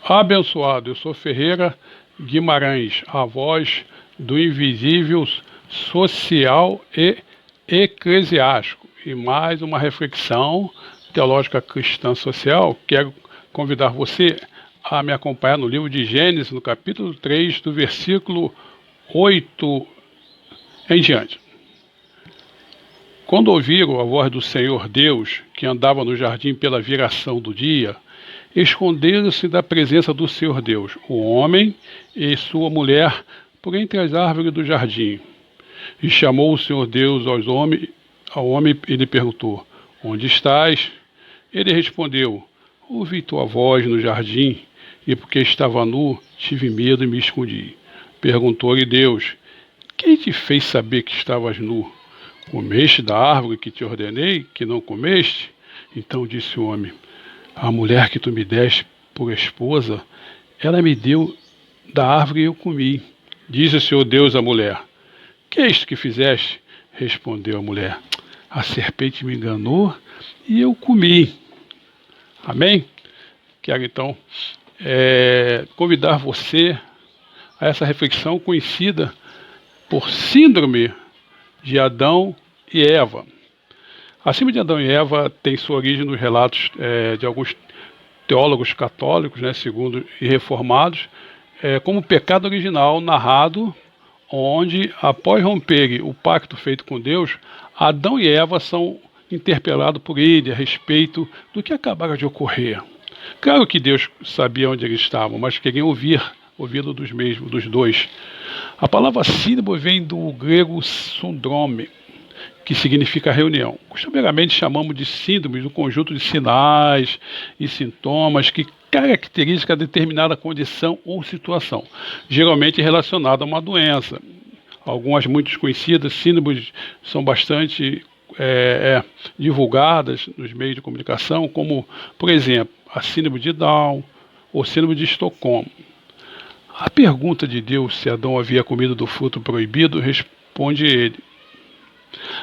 Abençoado, eu sou Ferreira Guimarães, a voz do invisível social e eclesiástico. E mais uma reflexão teológica cristã social. Quero convidar você a me acompanhar no livro de Gênesis, no capítulo 3, do versículo 8 em diante. Quando ouviram a voz do Senhor Deus, que andava no jardim pela viração do dia, esconderam-se da presença do Senhor Deus, o homem e sua mulher, por entre as árvores do jardim. E chamou o Senhor Deus ao homem e lhe perguntou: onde estás? Ele respondeu: ouvi tua voz no jardim, e porque estava nu, tive medo e me escondi. Perguntou-lhe Deus: quem te fez saber que estavas nu? Comeste da árvore que te ordenei, que não comeste? Então disse o homem: a mulher que tu me deste por esposa, ela me deu da árvore e eu comi. Disse o Senhor Deus à mulher: que é isto que fizeste? Respondeu a mulher: a serpente me enganou e eu comi. Amém? Quero então convidar você a essa reflexão conhecida por síndrome de Adão e Eva. A síndrome de Adão e Eva tem sua origem nos relatos de alguns teólogos católicos, segundo e reformados, como pecado original narrado, onde, após romperem o pacto feito com Deus, Adão e Eva são interpelados por ele a respeito do que acabara de ocorrer. Claro que Deus sabia onde eles estavam, mas queriam ouvi-lo dos dois. A palavra síndrome vem do grego syndrome, que significa reunião. Costumeiramente chamamos de síndromes um conjunto de sinais e sintomas que caracterizam determinada condição ou situação, geralmente relacionada a uma doença. Algumas muito conhecidas síndromes são bastante divulgadas nos meios de comunicação, como, por exemplo, a síndrome de Down ou síndrome de Estocolmo. A pergunta de Deus se Adão havia comido do fruto proibido, responde ele: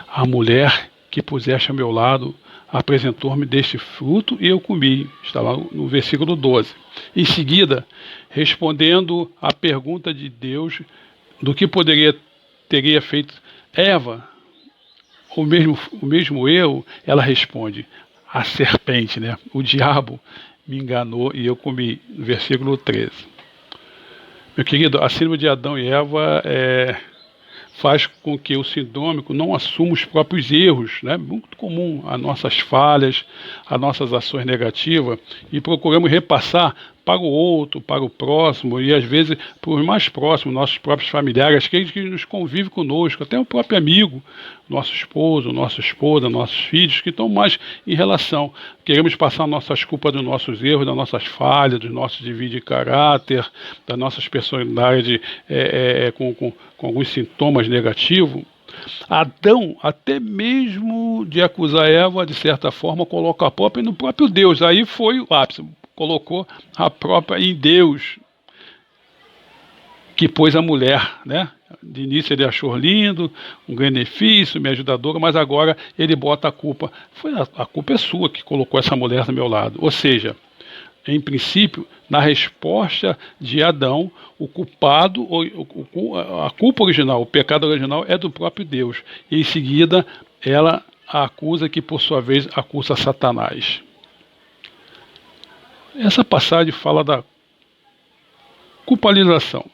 a mulher que puseste ao meu lado apresentou-me deste fruto e eu comi. Está lá no versículo 12. Em seguida, respondendo à pergunta de Deus do que teria feito Eva, o mesmo eu, ela responde: a serpente, o diabo me enganou e eu comi. No versículo 13. Meu querido, a síndrome de Adão e Eva faz com que o sindrômico não assuma os próprios erros, muito comum, as nossas falhas, as nossas ações negativas, e procuramos repassar para o outro, para o próximo, e às vezes para os mais próximos, nossos próprios familiares, aqueles que nos convivem conosco, até o próprio amigo, nosso esposo, nossa esposa, nossos filhos, que estão mais em relação. Queremos passar nossas culpas dos nossos erros, das nossas falhas, dos nossos desvios de caráter, das nossas personalidades com alguns sintomas negativos. Adão, até mesmo de acusar Eva, de certa forma, coloca a própria no próprio Deus. Aí foi o ápice, colocou a própria em Deus, que pôs a mulher, De início ele achou lindo, um benefício, minha ajudadora, mas agora ele bota a culpa. A culpa é sua que colocou essa mulher do meu lado. Ou seja, em princípio, na resposta de Adão, o culpado, a culpa original, o pecado original é do próprio Deus. E em seguida, ela a acusa, que por sua vez acusa Satanás. Essa passagem fala da culpabilização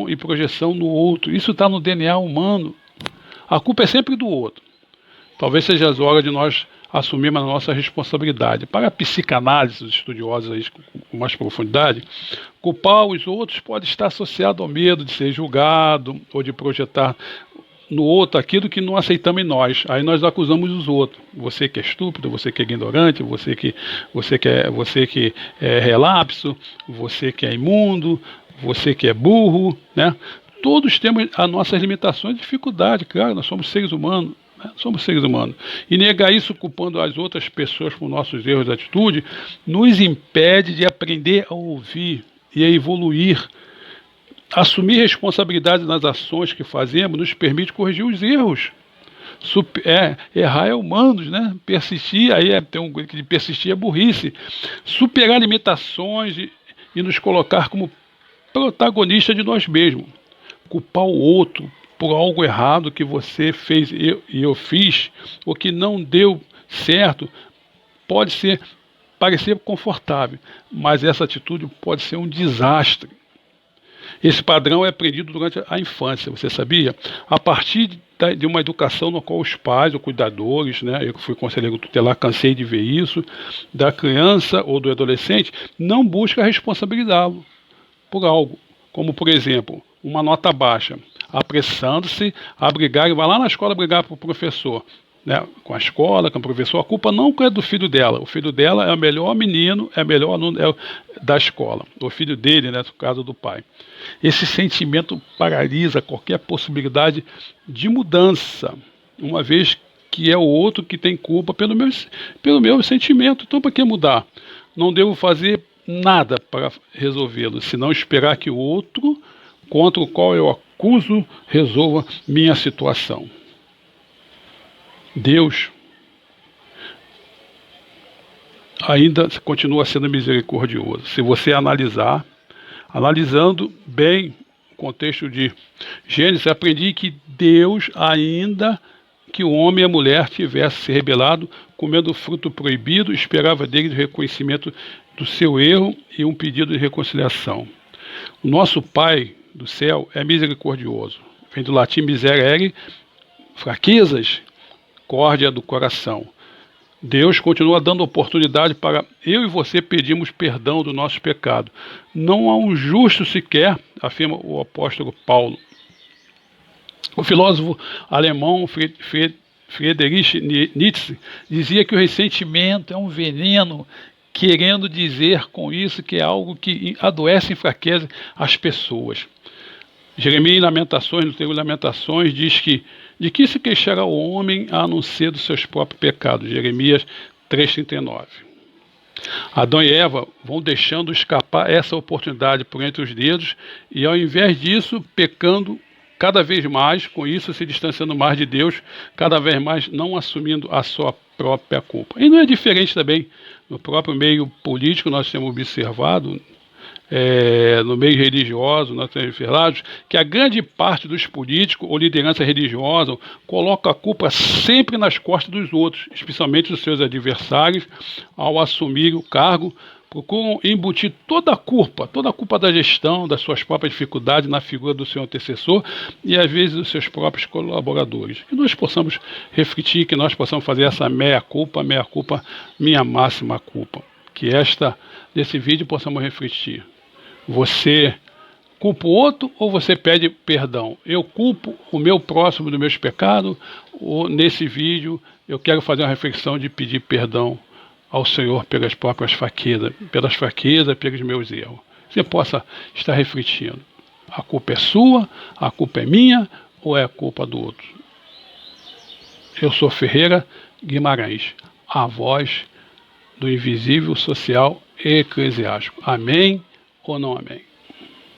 e projeção no outro. Isso está no DNA humano. A culpa é sempre do outro. Talvez seja a hora de nós assumirmos a nossa responsabilidade. Para a psicanálise, os estudiosos aí com mais profundidade, culpar os outros pode estar associado ao medo de ser julgado ou de projetar no outro aquilo que não aceitamos em nós. Aí nós acusamos os outros. Você que é estúpido, você que é ignorante, você que é relapso, você que é imundo, você que é burro, Todos temos as nossas limitações e dificuldades, claro, nós somos seres humanos. Somos seres humanos. E negar isso culpando as outras pessoas por nossos erros e atitude nos impede de aprender a ouvir e a evoluir. Assumir responsabilidade nas ações que fazemos nos permite corrigir os erros. Errar é humanos, né? Persistir, tem um que de persistir é burrice. Superar limitações e nos colocar como protagonista de nós mesmos. Culpar o outro por algo errado que você fez e eu fiz, ou que não deu certo, pode parecer confortável, mas essa atitude pode ser um desastre. Esse padrão é aprendido durante a infância, você sabia? A partir de uma educação no qual os pais ou cuidadores, né, eu que fui conselheiro tutelar, cansei de ver isso, da criança ou do adolescente, não busca responsabilizá-lo por algo, como por exemplo, uma nota baixa, apressando-se a brigar, e vai lá na escola brigar com o professor, né, com a escola, com o professor. A culpa não é do filho dela, o filho dela é o melhor menino, é o melhor aluno da escola, o filho dele, né, no caso do pai. Esse sentimento paralisa qualquer possibilidade de mudança, uma vez que é o outro que tem culpa pelo meu sentimento. Então, para que mudar? Não devo fazer nada para resolvê-lo, senão esperar que o outro, contra o qual eu acuso, resolva minha situação. Deus ainda continua sendo misericordioso. Se você analisando bem o contexto de Gênesis, aprendi que Deus, ainda que o homem e a mulher tivessem se rebelado, comendo o fruto proibido, esperava dele o reconhecimento do seu erro e um pedido de reconciliação. O nosso Pai do céu é misericordioso. Vem do latim miserere, fraquezas, córdia do coração. Deus continua dando oportunidade para eu e você pedirmos perdão do nosso pecado. Não há um justo sequer, afirma o apóstolo Paulo. O filósofo alemão Friedrich Nietzsche dizia que o ressentimento é um veneno, querendo dizer com isso que é algo que adoece e enfraquece as pessoas. Jeremias, no livro Lamentações, diz que de que se queixará o homem a não ser dos seus próprios pecados. Jeremias 3,39. Adão e Eva vão deixando escapar essa oportunidade por entre os dedos e, ao invés disso, pecando cada vez mais, com isso se distanciando mais de Deus, cada vez mais não assumindo a sua própria culpa. E não é diferente também no próprio meio político. Nós temos observado, no meio religioso, nós temos observado que a grande parte dos políticos ou liderança religiosa coloca a culpa sempre nas costas dos outros, especialmente dos seus adversários. Ao assumir o cargo, procuram embutir toda a culpa da gestão, das suas próprias dificuldades na figura do seu antecessor e às vezes dos seus próprios colaboradores. Que nós possamos refletir, que nós possamos fazer essa meia-culpa, minha máxima culpa. Que nesse vídeo possamos refletir. Você culpa o outro ou você pede perdão? Eu culpo o meu próximo dos meus pecados, ou nesse vídeo eu quero fazer uma reflexão de pedir perdão ao Senhor pelas próprias fraquezas, pelos meus erros. Você possa estar refletindo. A culpa é sua, a culpa é minha ou é a culpa do outro? Eu sou Ferreira Guimarães, a voz do invisível social eclesiástico. Amém ou não amém?